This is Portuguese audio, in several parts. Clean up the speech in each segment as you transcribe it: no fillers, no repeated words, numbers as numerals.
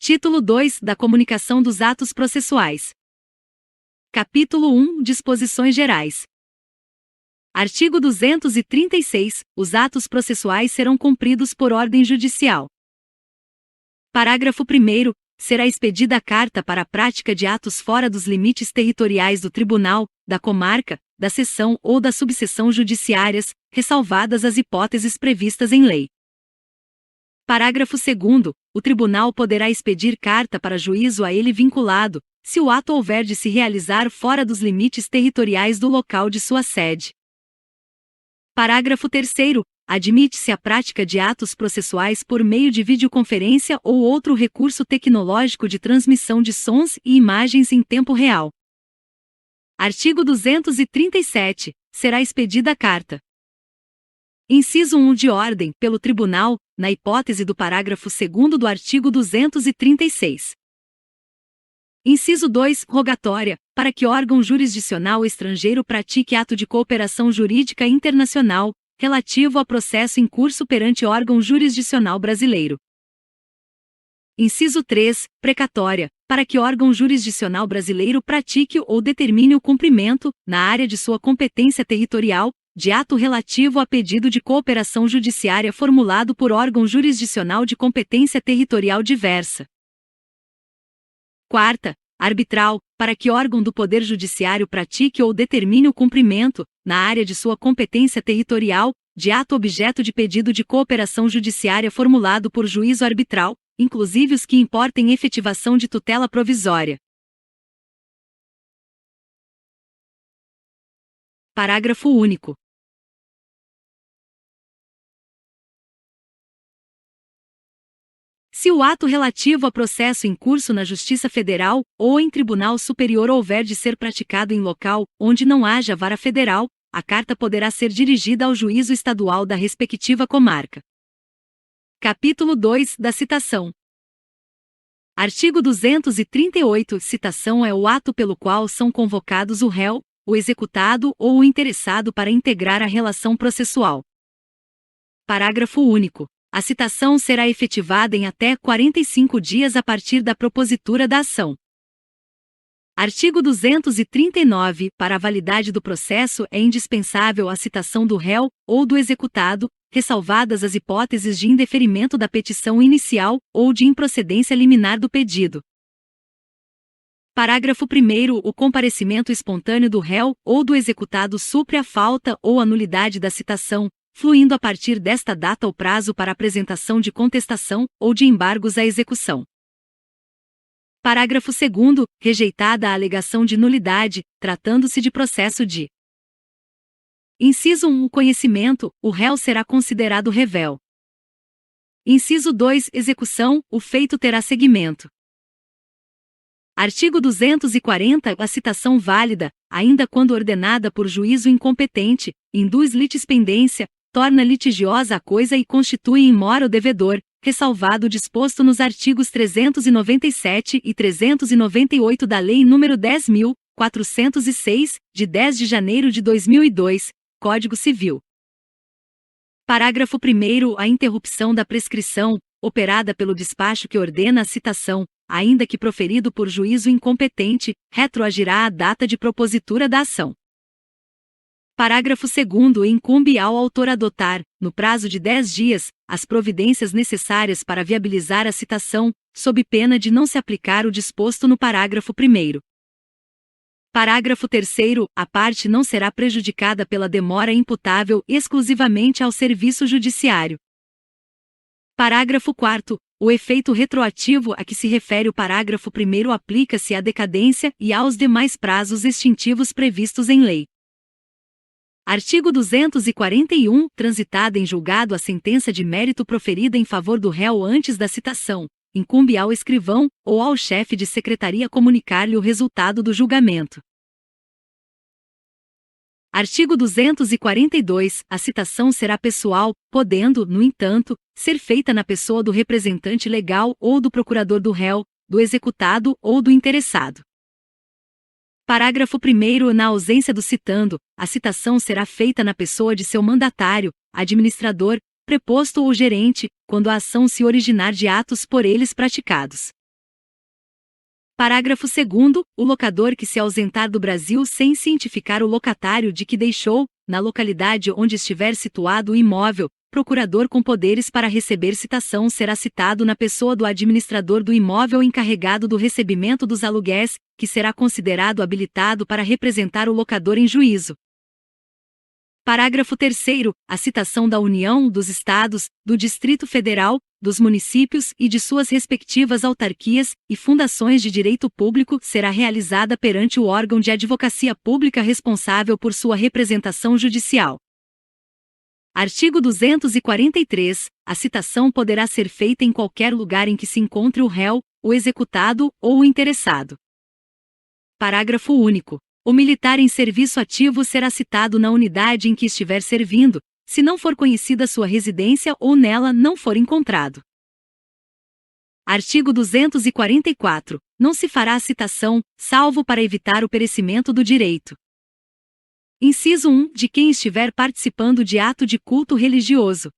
Título 2 da Comunicação dos Atos Processuais. Capítulo 1 Disposições Gerais. Artigo 236. Os atos processuais serão cumpridos por ordem judicial. Parágrafo 1º. Será expedida a carta para a prática de atos fora dos limites territoriais do tribunal, da comarca, da seção ou da subseção judiciárias, ressalvadas as hipóteses previstas em lei. Parágrafo 2º. O tribunal poderá expedir carta para juízo a ele vinculado, se o ato houver de se realizar fora dos limites territoriais do local de sua sede. Parágrafo 3º. Admite-se a prática de atos processuais por meio de videoconferência ou outro recurso tecnológico de transmissão de sons e imagens em tempo real. Artigo 237. Será expedida a carta. Inciso 1 de ordem, pelo Tribunal, na hipótese do parágrafo 2º do artigo 236. Inciso 2. Rogatória, para que órgão jurisdicional estrangeiro pratique ato de cooperação jurídica internacional, relativo a processo em curso perante órgão jurisdicional brasileiro. Inciso 3. Precatória, para que órgão jurisdicional brasileiro pratique ou determine o cumprimento, na área de sua competência territorial, de ato relativo a pedido de cooperação judiciária formulado por órgão jurisdicional de competência territorial diversa. Quarta, arbitral, para que órgão do Poder Judiciário pratique ou determine o cumprimento, na área de sua competência territorial, de ato objeto de pedido de cooperação judiciária formulado por juízo arbitral, inclusive os que importem efetivação de tutela provisória. Parágrafo único. Se o ato relativo a processo em curso na Justiça Federal ou em Tribunal Superior houver de ser praticado em local onde não haja vara federal, a carta poderá ser dirigida ao juízo estadual da respectiva comarca. Capítulo 2 da citação. Artigo 238. Citação é o ato pelo qual são convocados o réu, o executado ou o interessado para integrar a relação processual. Parágrafo único. A citação será efetivada em até 45 dias a partir da propositura da ação. Artigo 239. Para a validade do processo é indispensável a citação do réu ou do executado, ressalvadas as hipóteses de indeferimento da petição inicial ou de improcedência liminar do pedido. Parágrafo 1º. O comparecimento espontâneo do réu ou do executado supre a falta ou a nulidade da citação, fluindo a partir desta data o prazo para apresentação de contestação ou de embargos à execução. Parágrafo 2º. Rejeitada a alegação de nulidade, tratando-se de processo de Inciso 1. O conhecimento, o réu será considerado revel. Inciso 2. Execução, o feito terá seguimento. Artigo 240. A citação válida, ainda quando ordenada por juízo incompetente, induz litispendência, torna litigiosa a coisa e constitui in mora o devedor, ressalvado o disposto nos artigos 397 e 398 da Lei nº 10.406, de 10 de janeiro de 2002, Código Civil. Parágrafo 1º. A interrupção da prescrição, operada pelo despacho que ordena a citação, ainda que proferido por juízo incompetente, retroagirá à data de propositura da ação. Parágrafo 2º. Incumbe ao autor adotar, no prazo de 10 dias, as providências necessárias para viabilizar a citação, sob pena de não se aplicar o disposto no parágrafo 1º. Parágrafo 3º. A parte não será prejudicada pela demora imputável exclusivamente ao serviço judiciário. Parágrafo 4º. O efeito retroativo a que se refere o parágrafo 1º aplica-se à decadência e aos demais prazos extintivos previstos em lei. Artigo 241. Transitada em julgado a sentença de mérito proferida em favor do réu antes da citação, incumbe ao escrivão ou ao chefe de secretaria comunicar-lhe o resultado do julgamento. Artigo 242. A citação será pessoal, podendo, no entanto, ser feita na pessoa do representante legal ou do procurador do réu, do executado ou do interessado. Parágrafo 1º. Na ausência do citando, a citação será feita na pessoa de seu mandatário, administrador, preposto ou gerente, quando a ação se originar de atos por eles praticados. Parágrafo 2º. O locador que se ausentar do Brasil sem cientificar o locatário de que deixou, na localidade onde estiver situado o imóvel, procurador com poderes para receber citação será citado na pessoa do administrador do imóvel encarregado do recebimento dos aluguéis, que será considerado habilitado para representar o locador em juízo. Parágrafo 3º. A citação da União, dos Estados, do Distrito Federal, dos municípios e de suas respectivas autarquias e fundações de direito público será realizada perante o órgão de advocacia pública responsável por sua representação judicial. Artigo 243. A citação poderá ser feita em qualquer lugar em que se encontre o réu, o executado ou o interessado. Parágrafo único. O militar em serviço ativo será citado na unidade em que estiver servindo, se não for conhecida sua residência ou nela não for encontrado. Artigo 244. Não se fará citação, salvo para evitar o perecimento do direito. Inciso 1. De quem estiver participando de ato de culto religioso.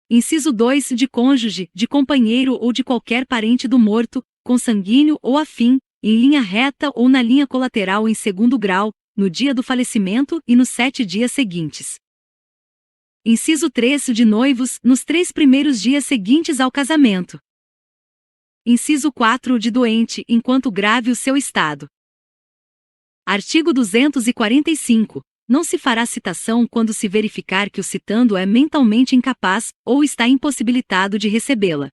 Inciso 2. De cônjuge, de companheiro ou de qualquer parente do morto, consanguíneo ou afim, em linha reta ou na linha colateral em segundo grau, no dia do falecimento e nos 7 dias seguintes. Inciso 3. De noivos, nos 3 primeiros dias seguintes ao casamento. Inciso 4. De doente, enquanto grave o seu estado. Artigo 245. Não se fará citação quando se verificar que o citando é mentalmente incapaz ou está impossibilitado de recebê-la.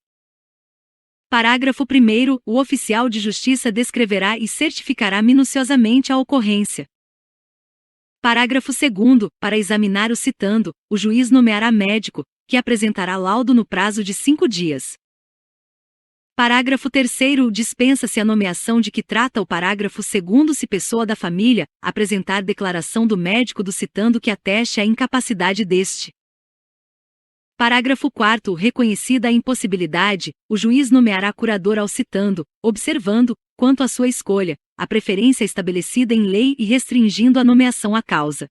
Parágrafo 1º. O oficial de justiça descreverá e certificará minuciosamente a ocorrência. Parágrafo 2º. Para examinar o citando, o juiz nomeará médico, que apresentará laudo no prazo de 5 dias. Parágrafo 3º. Dispensa-se a nomeação de que trata o parágrafo 2º se pessoa da família apresentar declaração do médico do citando que ateste a incapacidade deste. Parágrafo 4º. Reconhecida a impossibilidade, o juiz nomeará curador ao citando, observando, quanto à sua escolha, a preferência estabelecida em lei e restringindo a nomeação à causa.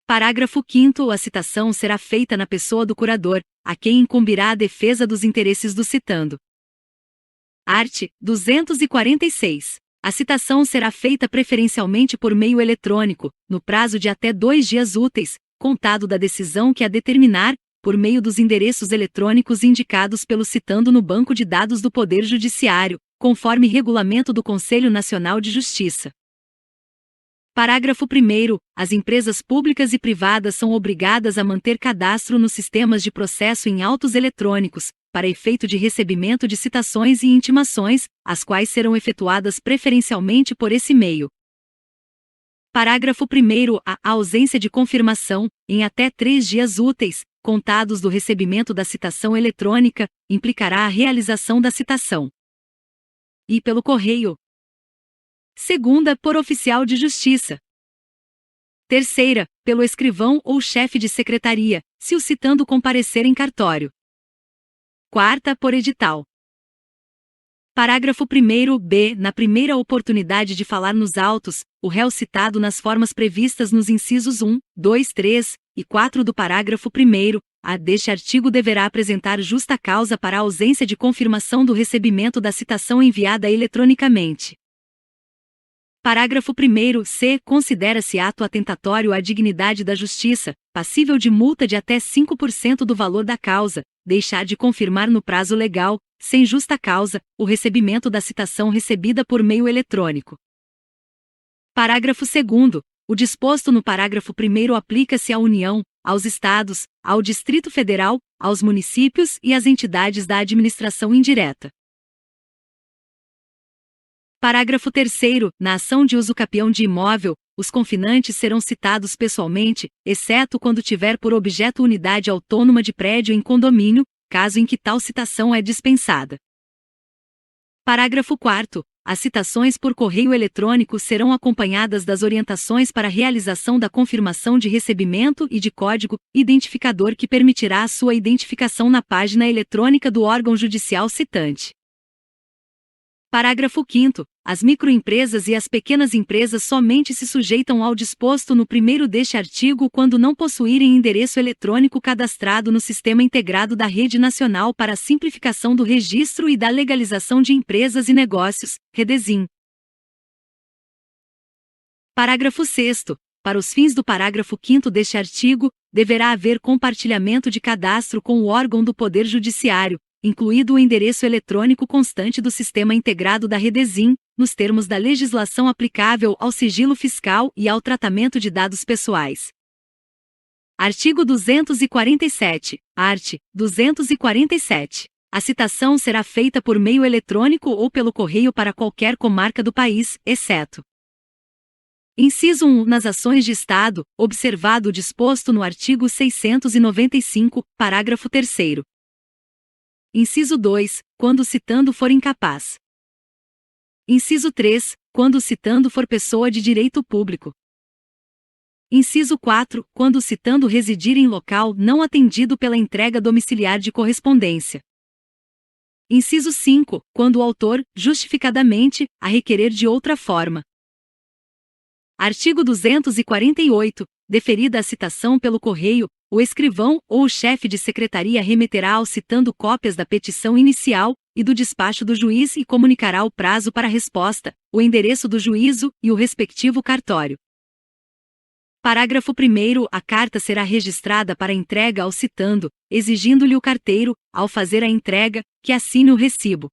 Parágrafo 5º. A citação será feita na pessoa do curador, a quem incumbirá a defesa dos interesses do citando. Art. 246. A citação será feita preferencialmente por meio eletrônico, no prazo de até 2 dias úteis, contado da decisão que a determinar, por meio dos endereços eletrônicos indicados pelo citando no banco de dados do Poder Judiciário, conforme regulamento do Conselho Nacional de Justiça. Parágrafo 1º. As empresas públicas e privadas são obrigadas a manter cadastro nos sistemas de processo em autos eletrônicos, para efeito de recebimento de citações e intimações, as quais serão efetuadas preferencialmente por esse meio. Parágrafo 1º. A ausência de confirmação, em até 3 dias úteis, contados do recebimento da citação eletrônica, implicará a realização da citação. E pelo correio. Segunda, por oficial de justiça. Terceira, pelo escrivão ou chefe de secretaria, se o citando comparecer em cartório. Quarta, por edital. Parágrafo 1º b. Na primeira oportunidade de falar nos autos, o réu citado nas formas previstas nos incisos 1, 2, 3 e 4 do parágrafo 1º, deste artigo deverá apresentar justa causa para a ausência de confirmação do recebimento da citação enviada eletronicamente. Parágrafo 1º c. Considera-se ato atentatório à dignidade da justiça, passível de multa de até 5% do valor da causa, deixar de confirmar no prazo legal, sem justa causa, o recebimento da citação recebida por meio eletrônico. Parágrafo 2º. O disposto no parágrafo 1º aplica-se à União, aos Estados, ao Distrito Federal, aos municípios e às entidades da administração indireta. Parágrafo 3º. Na ação de uso capião de imóvel, os confinantes serão citados pessoalmente, exceto quando tiver por objeto unidade autônoma de prédio em condomínio, caso em que tal citação é dispensada. Parágrafo 4º. As citações por correio eletrônico serão acompanhadas das orientações para a realização da confirmação de recebimento e de código identificador que permitirá a sua identificação na página eletrônica do órgão judicial citante. Parágrafo 5º. As microempresas e as pequenas empresas somente se sujeitam ao disposto no primeiro deste artigo quando não possuírem endereço eletrônico cadastrado no Sistema Integrado da Rede Nacional para a Simplificação do Registro e da Legalização de Empresas e Negócios, REDESIM. Parágrafo 6º. Para os fins do parágrafo 5º deste artigo, deverá haver compartilhamento de cadastro com o órgão do Poder Judiciário, incluído o endereço eletrônico constante do Sistema Integrado da Redesim, nos termos da legislação aplicável ao sigilo fiscal e ao tratamento de dados pessoais. Artigo 247. Art. 247. A citação será feita por meio eletrônico ou pelo correio para qualquer comarca do país, exceto: Inciso 1. Nas ações de Estado, observado o disposto no artigo 695, parágrafo 3º. Inciso 2. Quando o citando for incapaz. Inciso 3. Quando o citando for pessoa de direito público. Inciso 4. Quando o citando residir em local não atendido pela entrega domiciliar de correspondência. Inciso 5. Quando o autor, justificadamente, a requerer de outra forma. Artigo 248. Deferida a citação pelo correio, o escrivão ou o chefe de secretaria remeterá ao citando cópias da petição inicial e do despacho do juiz e comunicará o prazo para resposta, o endereço do juízo e o respectivo cartório. Parágrafo 1º. A carta será registrada para entrega ao citando, exigindo-lhe o carteiro, ao fazer a entrega, que assine o recibo.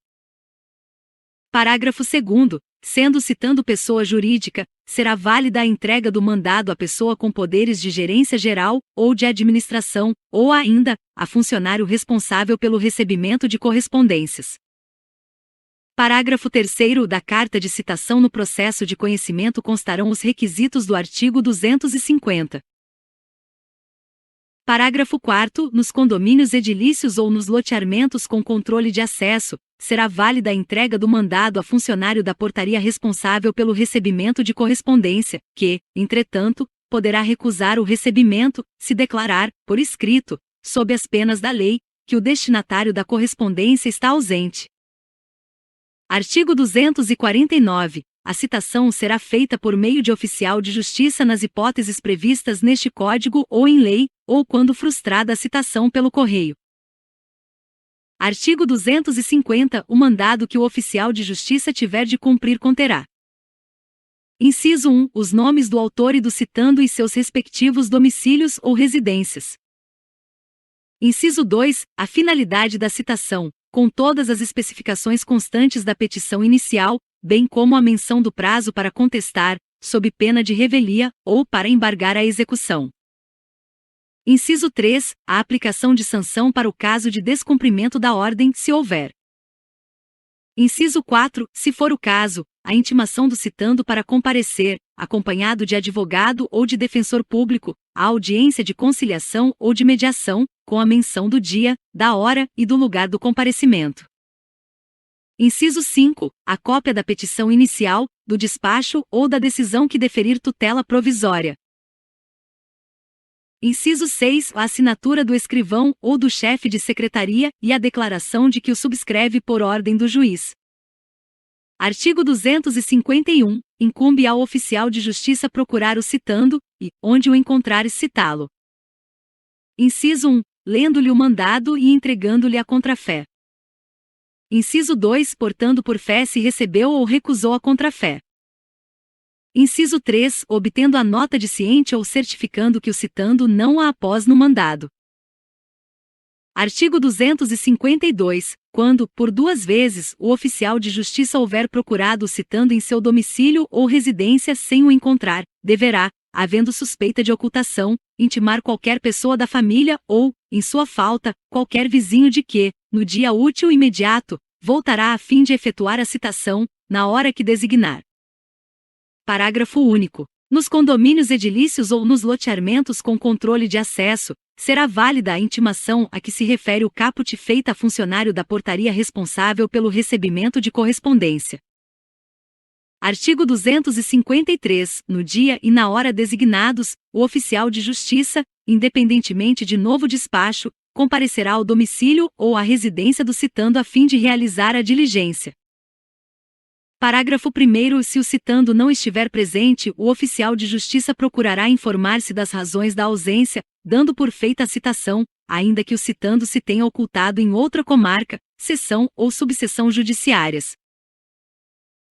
Parágrafo 2º. Sendo citando pessoa jurídica, será válida a entrega do mandado à pessoa com poderes de gerência geral, ou de administração, ou ainda, a funcionário responsável pelo recebimento de correspondências. Parágrafo 3º. Da carta de citação no processo de conhecimento constarão os requisitos do artigo 250. Parágrafo 4º. Nos condomínios edilícios ou nos loteamentos com controle de acesso, será válida a entrega do mandado a funcionário da portaria responsável pelo recebimento de correspondência, que, entretanto, poderá recusar o recebimento, se declarar, por escrito, sob as penas da lei, que o destinatário da correspondência está ausente. Artigo 249. A citação será feita por meio de oficial de justiça nas hipóteses previstas neste Código ou em lei, ou quando frustrada a citação pelo correio. Artigo 250. O mandado que o oficial de justiça tiver de cumprir conterá: Inciso 1. Os nomes do autor e do citando e seus respectivos domicílios ou residências. Inciso 2. A finalidade da citação, com todas as especificações constantes da petição inicial, bem como a menção do prazo para contestar, sob pena de revelia, ou para embargar a execução. Inciso 3. A aplicação de sanção para o caso de descumprimento da ordem, se houver. Inciso 4. Se for o caso, a intimação do citando para comparecer, acompanhado de advogado ou de defensor público, à audiência de conciliação ou de mediação, com a menção do dia, da hora e do lugar do comparecimento. Inciso 5. A cópia da petição inicial, do despacho ou da decisão que deferir tutela provisória. Inciso 6. A assinatura do escrivão ou do chefe de secretaria e a declaração de que o subscreve por ordem do juiz. Artigo 251. Incumbe ao oficial de justiça procurar o citando, e, onde o encontrares, citá-lo. Inciso 1. Lendo-lhe o mandado e entregando-lhe a contrafé. Inciso 2. Portando por fé se recebeu ou recusou a contrafé. Inciso 3. Obtendo a nota de ciente ou certificando que o citando não a após no mandado. Artigo 252. Quando, por 2 vezes, o oficial de justiça houver procurado o citando em seu domicílio ou residência sem o encontrar, deverá, havendo suspeita de ocultação, intimar qualquer pessoa da família ou, em sua falta, qualquer vizinho de que, no dia útil imediato, voltará a fim de efetuar a citação, na hora que designar. Parágrafo único. Nos condomínios edilícios ou nos loteamentos com controle de acesso, será válida a intimação a que se refere o caput feita a funcionário da portaria responsável pelo recebimento de correspondência. Artigo 253. No dia e na hora designados, o oficial de justiça, independentemente de novo despacho, comparecerá ao domicílio ou à residência do citando a fim de realizar a diligência. Parágrafo 1º. Se o citando não estiver presente, o oficial de justiça procurará informar-se das razões da ausência, dando por feita a citação, ainda que o citando se tenha ocultado em outra comarca, seção ou subseção judiciárias.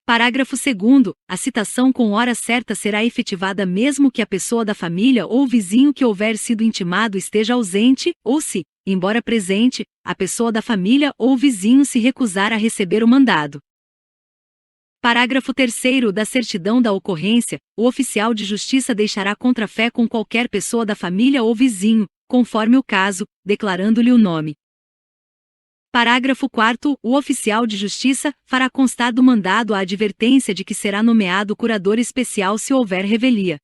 Parágrafo 2º. A citação com hora certa será efetivada mesmo que a pessoa da família ou vizinho que houver sido intimado esteja ausente, ou se, embora presente, a pessoa da família ou vizinho se recusar a receber o mandado. Parágrafo 3º. Da certidão da ocorrência, o oficial de justiça deixará contrafé com qualquer pessoa da família ou vizinho, conforme o caso, declarando-lhe o nome. Parágrafo 4º. O oficial de justiça fará constar do mandado a advertência de que será nomeado curador especial se houver revelia.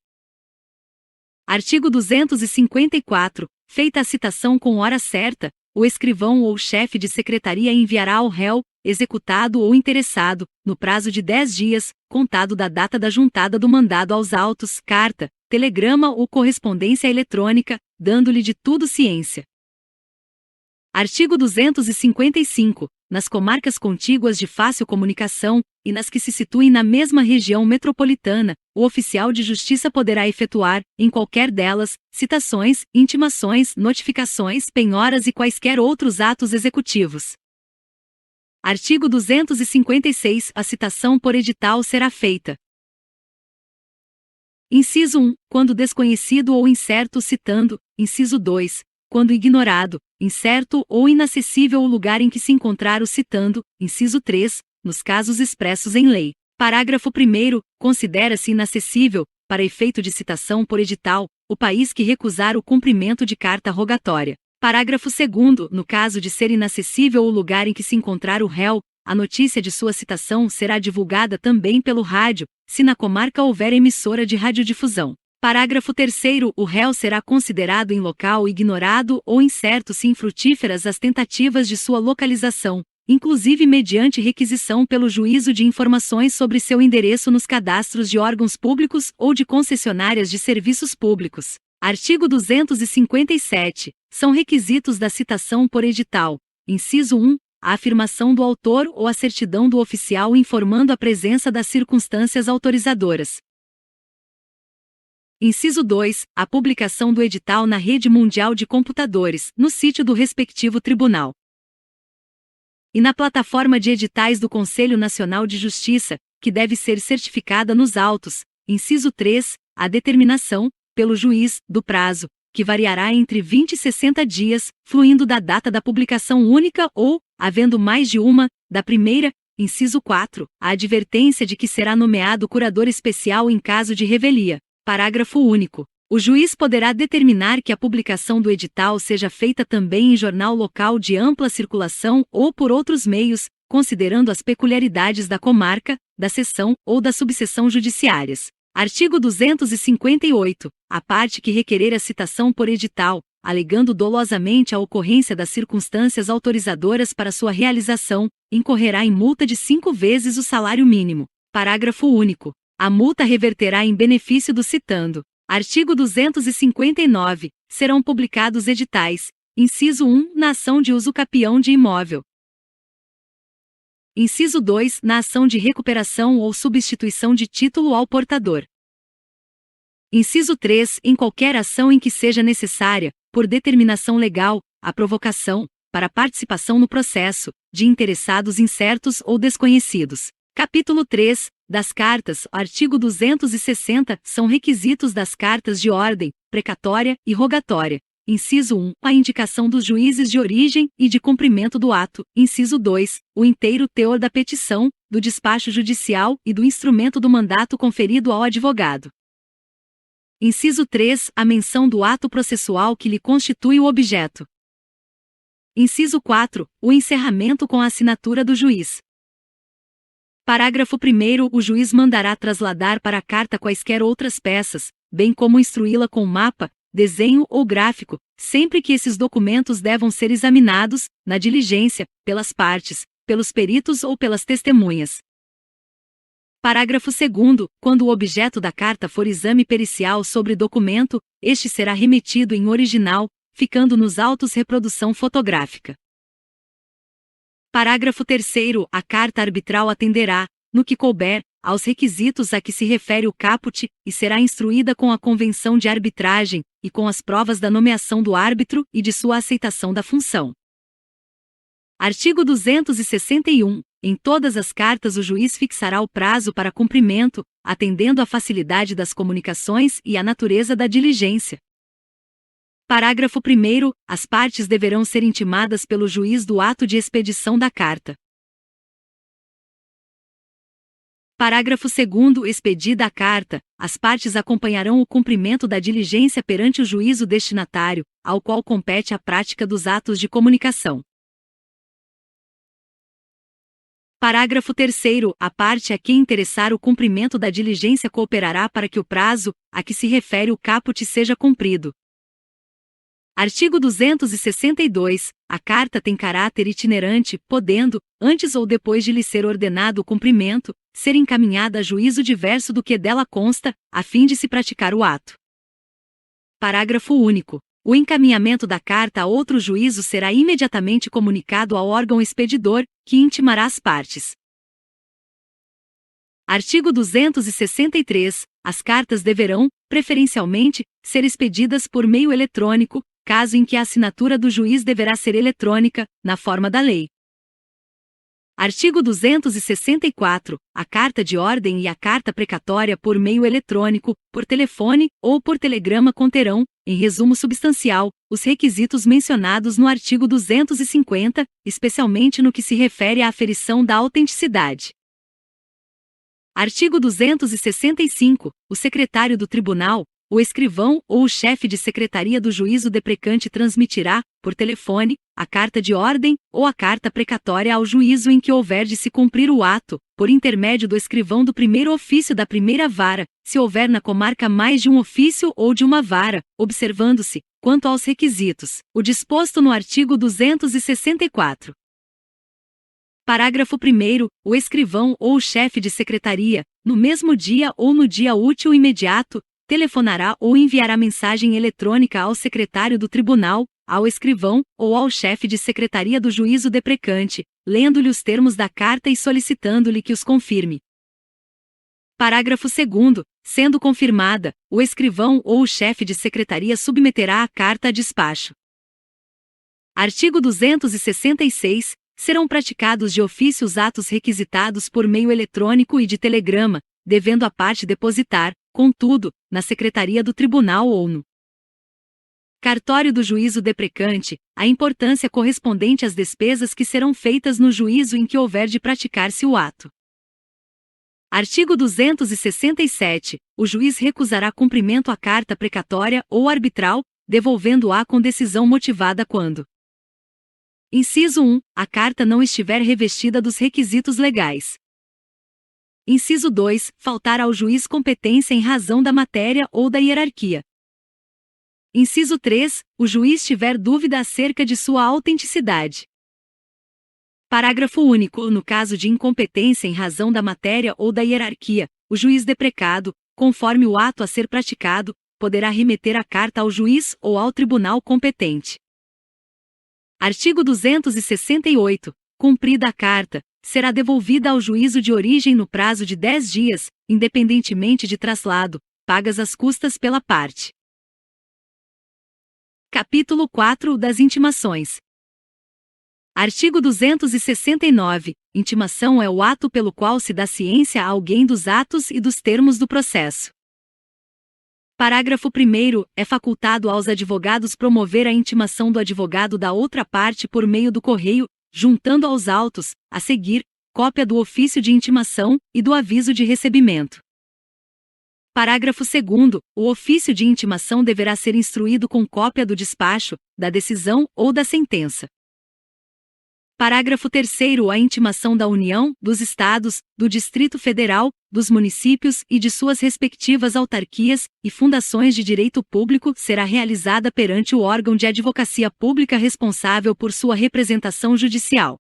Artigo 254. Feita a citação com hora certa, o escrivão ou chefe de secretaria enviará ao réu, executado ou interessado, no prazo de 10 dias, contado da data da juntada do mandado aos autos, carta, telegrama ou correspondência eletrônica, dando-lhe de tudo ciência. Artigo 255. Nas comarcas contíguas de fácil comunicação, e nas que se situem na mesma região metropolitana, o oficial de justiça poderá efetuar, em qualquer delas, citações, intimações, notificações, penhoras e quaisquer outros atos executivos. Artigo 256. A citação por edital será feita. Inciso 1. Quando desconhecido ou incerto citando. Inciso 2. Quando ignorado, incerto ou inacessível o lugar em que se encontrar o citando. Inciso 3. Nos casos expressos em lei. Parágrafo 1º. Considera-se inacessível, para efeito de citação por edital, o país que recusar o cumprimento de carta rogatória. Parágrafo 2º. No caso de ser inacessível o lugar em que se encontrar o réu, a notícia de sua citação será divulgada também pelo rádio, se na comarca houver emissora de radiodifusão. Parágrafo 3º. O réu será considerado em local ignorado ou incerto se infrutíferas as tentativas de sua localização, inclusive mediante requisição pelo juízo de informações sobre seu endereço nos cadastros de órgãos públicos ou de concessionárias de serviços públicos. Artigo 257. São requisitos da citação por edital. Inciso 1. A afirmação do autor ou a certidão do oficial informando a presença das circunstâncias autorizadoras. Inciso 2. A publicação do edital na rede mundial de computadores, no sítio do respectivo tribunal. E na plataforma de editais do Conselho Nacional de Justiça, que deve ser certificada nos autos. Inciso 3. A determinação, pelo juiz, do prazo, que variará entre 20 e 60 dias, fluindo da data da publicação única ou, havendo mais de uma, da primeira. Inciso 4. A advertência de que será nomeado curador especial em caso de revelia. Parágrafo único. O juiz poderá determinar que a publicação do edital seja feita também em jornal local de ampla circulação ou por outros meios, considerando as peculiaridades da comarca, da seção ou da subseção judiciárias. Artigo 258. A parte que requerer a citação por edital, alegando dolosamente a ocorrência das circunstâncias autorizadoras para sua realização, incorrerá em multa de 5 vezes o salário mínimo. Parágrafo único. A multa reverterá em benefício do citando. Artigo 259. Serão publicados editais. Inciso 1. Na ação de uso capião de imóvel. Inciso 2. Na ação de recuperação ou substituição de título ao portador. Inciso 3. Em qualquer ação em que seja necessária, por determinação legal, a provocação, para participação no processo, de interessados incertos ou desconhecidos. Capítulo 3. Das cartas, artigo 260, são requisitos das cartas de ordem, precatória e rogatória. Inciso 1. A indicação dos juízes de origem e de cumprimento do ato. Inciso 2. O inteiro teor da petição, do despacho judicial e do instrumento do mandato conferido ao advogado. Inciso 3. A menção do ato processual que lhe constitui o objeto. Inciso 4. O encerramento com a assinatura do juiz. Parágrafo 1º. O juiz mandará trasladar para a carta quaisquer outras peças, bem como instruí-la com mapa, desenho ou gráfico, sempre que esses documentos devam ser examinados, na diligência, pelas partes, pelos peritos ou pelas testemunhas. Parágrafo 2º. Quando o objeto da carta for exame pericial sobre documento, este será remetido em original, ficando nos autos reprodução fotográfica. Parágrafo 3º. A carta arbitral atenderá, no que couber, aos requisitos a que se refere o caput, e será instruída com a convenção de arbitragem, e com as provas da nomeação do árbitro e de sua aceitação da função. Artigo 261. Em todas as cartas o juiz fixará o prazo para cumprimento, atendendo à facilidade das comunicações e à natureza da diligência. Parágrafo 1º. As partes deverão ser intimadas pelo juiz do ato de expedição da carta. Parágrafo 2º. Expedida a carta, as partes acompanharão o cumprimento da diligência perante o juízo destinatário, ao qual compete a prática dos atos de comunicação. Parágrafo 3º. A parte a quem interessar o cumprimento da diligência cooperará para que o prazo, a que se refere o caput, seja cumprido. Artigo 262. A carta tem caráter itinerante, podendo, antes ou depois de lhe ser ordenado o cumprimento, ser encaminhada a juízo diverso do que dela consta, a fim de se praticar o ato. Parágrafo único. O encaminhamento da carta a outro juízo será imediatamente comunicado ao órgão expedidor, que intimará as partes. Artigo 263. As cartas deverão, preferencialmente, ser expedidas por meio eletrônico, caso em que a assinatura do juiz deverá ser eletrônica, na forma da lei. Artigo 264. A carta de ordem e a carta precatória por meio eletrônico, por telefone ou por telegrama conterão, em resumo substancial, os requisitos mencionados no artigo 250, especialmente no que se refere à aferição da autenticidade. Artigo 265. O secretário do tribunal, o escrivão ou o chefe de secretaria do juízo deprecante transmitirá, por telefone, a carta de ordem ou a carta precatória ao juízo em que houver de se cumprir o ato, por intermédio do escrivão do primeiro ofício da primeira vara, se houver na comarca mais de um ofício ou de uma vara, observando-se, quanto aos requisitos, o disposto no artigo 264. Parágrafo 1º. O escrivão ou o chefe de secretaria, no mesmo dia ou no dia útil imediato, telefonará ou enviará mensagem eletrônica ao secretário do tribunal, ao escrivão ou ao chefe de secretaria do juízo deprecante, lendo-lhe os termos da carta e solicitando-lhe que os confirme. Parágrafo 2º. Sendo confirmada, o escrivão ou o chefe de secretaria submeterá a carta a despacho. Artigo 266. Serão praticados de ofício os atos requisitados por meio eletrônico e de telegrama, devendo a parte depositar, contudo, na secretaria do tribunal ou no cartório do juízo deprecante, a importância correspondente às despesas que serão feitas no juízo em que houver de praticar-se o ato. Artigo 267. O juiz recusará cumprimento à carta precatória ou arbitral, devolvendo-a com decisão motivada quando: Inciso 1. A carta não estiver revestida dos requisitos legais. Inciso 2. Faltar ao juiz competência em razão da matéria ou da hierarquia. Inciso 3. O juiz tiver dúvida acerca de sua autenticidade. Parágrafo único. No caso de incompetência em razão da matéria ou da hierarquia, o juiz deprecado, conforme o ato a ser praticado, poderá remeter a carta ao juiz ou ao tribunal competente. Artigo 268. Cumprida a carta, será devolvida ao juízo de origem no prazo de 10 dias, independentemente de traslado, pagas as custas pela parte. Capítulo 4 das intimações. Artigo 269. Intimação é o ato pelo qual se dá ciência a alguém dos atos e dos termos do processo. Parágrafo 1º. É facultado aos advogados promover a intimação do advogado da outra parte por meio do correio, juntando aos autos, a seguir, cópia do ofício de intimação e do aviso de recebimento. Parágrafo 2º. O ofício de intimação deverá ser instruído com cópia do despacho, da decisão ou da sentença. Parágrafo 3º. A intimação da União, dos Estados, do Distrito Federal, dos municípios e de suas respectivas autarquias e fundações de direito público será realizada perante o órgão de advocacia pública responsável por sua representação judicial.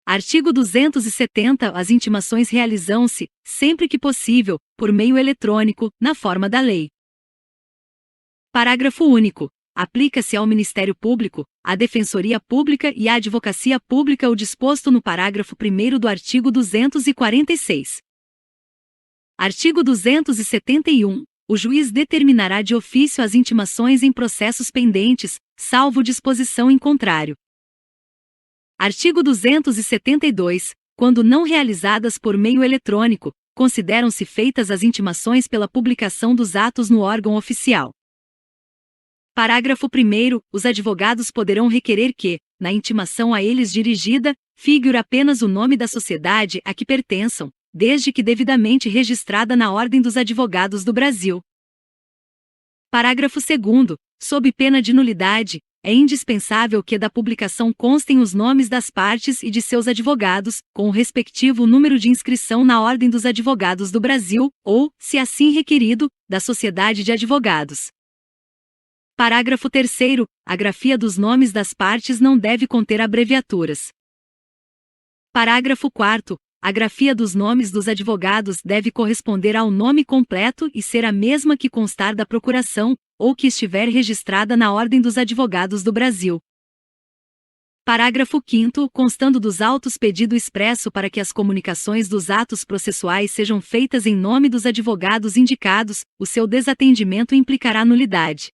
Artigo 270. As intimações realizam-se, sempre que possível, por meio eletrônico, na forma da lei. Parágrafo único. aplica-se ao Ministério Público, à Defensoria Pública e à Advocacia Pública o disposto no parágrafo 1º do artigo 246. Artigo 271. O juiz determinará de ofício as intimações em processos pendentes, salvo disposição em contrário. Artigo 272. Quando não realizadas por meio eletrônico, consideram-se feitas as intimações pela publicação dos atos no órgão oficial. Parágrafo 1º. Os advogados poderão requerer que, na intimação a eles dirigida, figure apenas o nome da sociedade a que pertençam, desde que devidamente registrada na Ordem dos Advogados do Brasil. Parágrafo 2º. Sob pena de nulidade, é indispensável que da publicação constem os nomes das partes e de seus advogados, com o respectivo número de inscrição na Ordem dos Advogados do Brasil, ou, se assim requerido, da Sociedade de Advogados. Parágrafo 3º. A grafia dos nomes das partes não deve conter abreviaturas. Parágrafo 4º. A grafia dos nomes dos advogados deve corresponder ao nome completo e ser a mesma que constar da procuração, ou que estiver registrada na Ordem dos Advogados do Brasil. Parágrafo 5º. Constando dos autos pedido expresso para que as comunicações dos atos processuais sejam feitas em nome dos advogados indicados, o seu desatendimento implicará nulidade.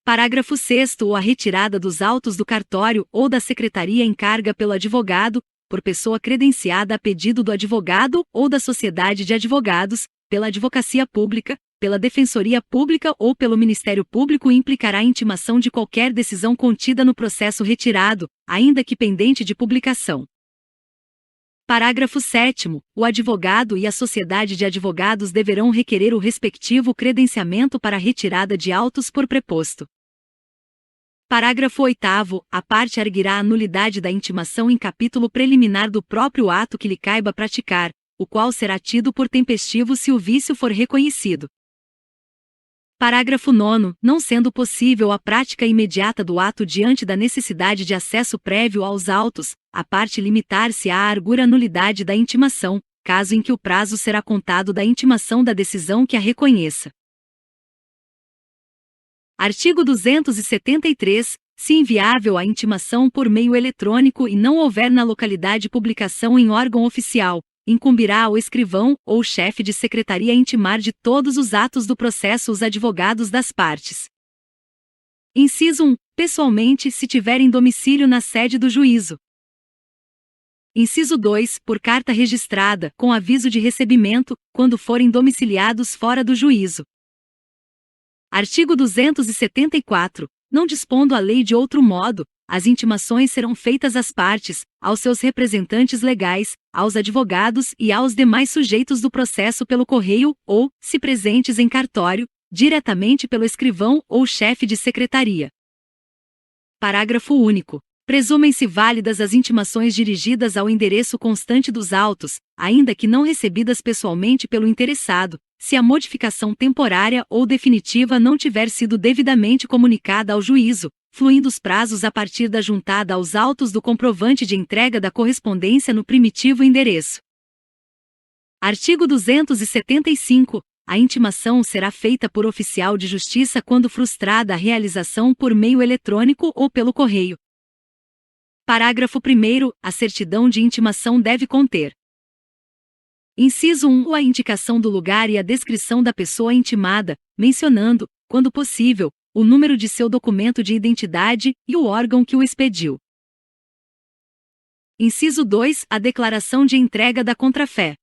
Parágrafo 6º. A retirada dos autos do cartório ou da secretaria em carga pelo advogado, por pessoa credenciada a pedido do advogado ou da sociedade de advogados, pela Advocacia Pública, pela Defensoria Pública ou pelo Ministério Público implicará a intimação de qualquer decisão contida no processo retirado, ainda que pendente de publicação. Parágrafo 7º. O advogado e a sociedade de advogados deverão requerer o respectivo credenciamento para a retirada de autos por preposto. Parágrafo 8º. A parte arguirá a nulidade da intimação em capítulo preliminar do próprio ato que lhe caiba praticar, o qual será tido por tempestivo se o vício for reconhecido. Parágrafo 9º. Não sendo possível a prática imediata do ato diante da necessidade de acesso prévio aos autos, a parte limitar-se a arguir a nulidade da intimação, caso em que o prazo será contado da intimação da decisão que a reconheça. Artigo 273. Se inviável a intimação por meio eletrônico e não houver na localidade publicação em órgão oficial, incumbirá ao escrivão ou chefe de secretaria intimar de todos os atos do processo os advogados das partes. Inciso 1. Pessoalmente, se tiverem domicílio na sede do juízo. Inciso 2. Por carta registrada, com aviso de recebimento, quando forem domiciliados fora do juízo. Artigo 274. Não dispondo a lei de outro modo, as intimações serão feitas às partes, aos seus representantes legais, aos advogados e aos demais sujeitos do processo pelo correio, ou, se presentes em cartório, diretamente pelo escrivão ou chefe de secretaria. Parágrafo único. Presumem-se válidas as intimações dirigidas ao endereço constante dos autos, ainda que não recebidas pessoalmente pelo interessado, se a modificação temporária ou definitiva não tiver sido devidamente comunicada ao juízo, fluindo os prazos a partir da juntada aos autos do comprovante de entrega da correspondência no primitivo endereço. Artigo 275. A intimação será feita por oficial de justiça quando frustrada a realização por meio eletrônico ou pelo correio. Parágrafo 1º. A certidão de intimação deve conter: inciso 1. A indicação do lugar e a descrição da pessoa intimada, mencionando, quando possível, o número de seu documento de identidade e o órgão que o expediu. Inciso 2. A declaração de entrega da contrafé.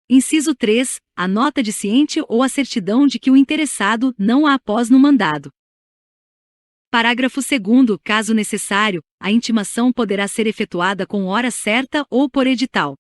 Inciso 3. A nota de ciente ou a certidão de que o interessado não a após no mandado. Parágrafo 2º. Caso necessário, a intimação poderá ser efetuada com hora certa ou por edital.